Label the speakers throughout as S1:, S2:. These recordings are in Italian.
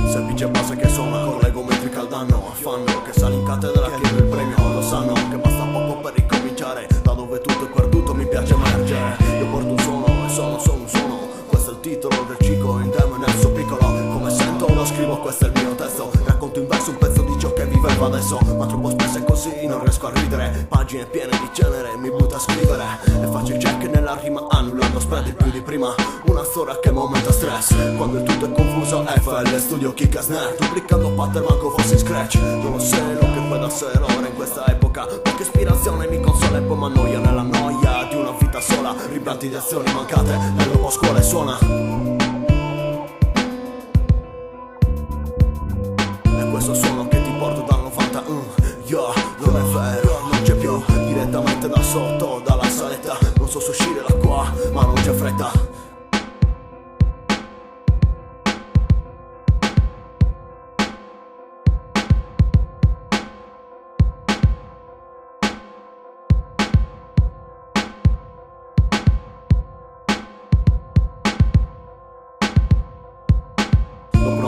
S1: Semplice base che suona con l'ego metrica al danno. Fanno che sali in cattedra, chiedo il premio. Lo sanno che basta poco per ricominciare. Da dove tutto è perduto mi piace emergere. Io porto un suono e sono solo un suono. Questo è il titolo del ciclo, in tema e nel suo piccolo. Come sento lo scrivo, questo è il mio testo. Racconto in verso un pezzo di ciò che vivevo adesso. Ma troppo spesso è così, non riesco a ridere. Pagine piene di cenere, mi butto a scrivere. E faccio il check nella rima, annullando spread il più di prima. Una storia che momenta stress. Quando il tutto è confuso, FL studio kick a snare. Duplicando pattern manco fossi scratch. Non lo sé lo che puoi essere ora in questa epoca. Poca ispirazione mi consola e poi m'annoia nella noia di una vita sola. Rimpianti di azioni mancate nel dopo scuola e suona. E questo suono che ti porto dal 90. Yeah, non è vero, non c'è più. Direttamente da sotto, dalla saletta. Non so se uscire da qua, ma non c'è fretta.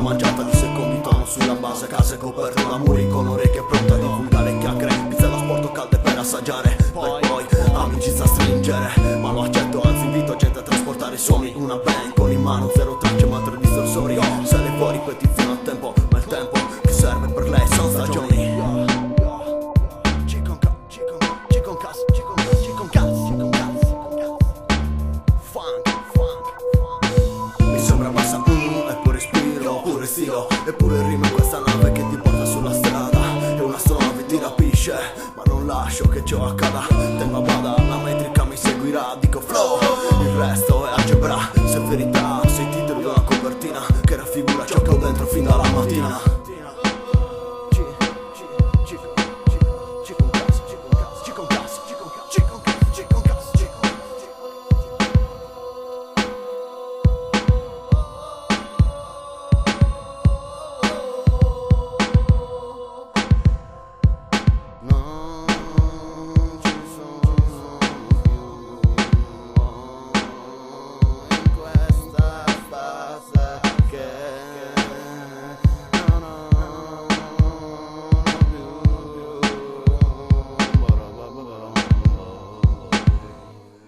S1: Mangiata di secondi tono sulla base, case coperte da muri con orecchie pronte a divulgare chiacchiere, pizza da sporto calde per assaggiare, poi amicizia a stringere, ma lo accetto, anzi invito gente a trasportare i suoni, una band con in mano zero tracce ma tre distorsori, se ne può ripetizione a tempo, ma il tempo che serve per lei sono stagioni. Eppure rima in questa nave che ti porta sulla strada. E un'astronave ti rapisce, ma non lascio che ciò accada. Tema bada, la metrica mi seguirà, dico flow, il resto